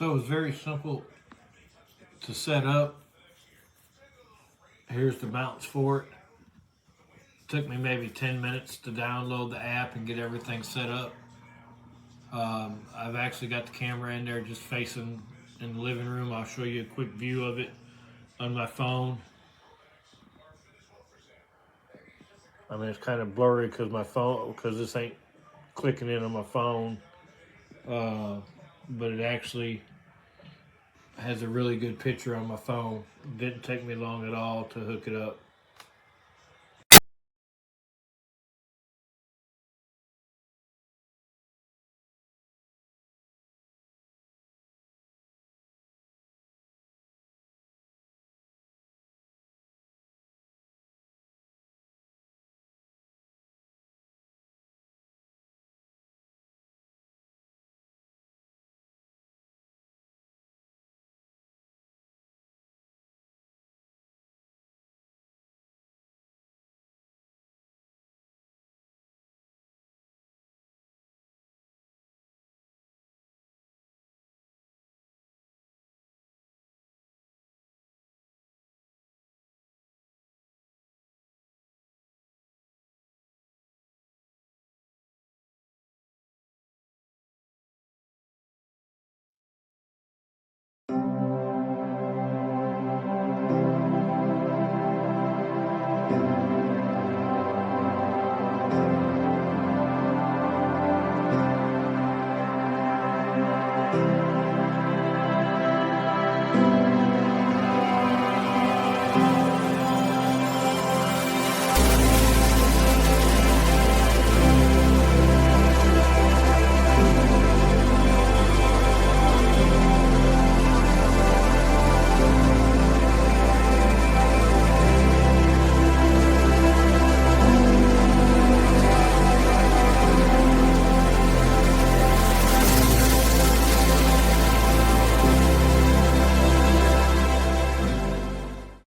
So it was very simple to set up. Here's the mounts for it. Took me maybe 10 minutes to download the app and get everything set up. I've actually got the camera in there just facing in the living room. I'll show you a quick view of it on my phone. I mean, it's kind of blurry because this ain't clicking in on my phone. But it actually has a really good picture on my phone. It didn't take me long at all to hook it up.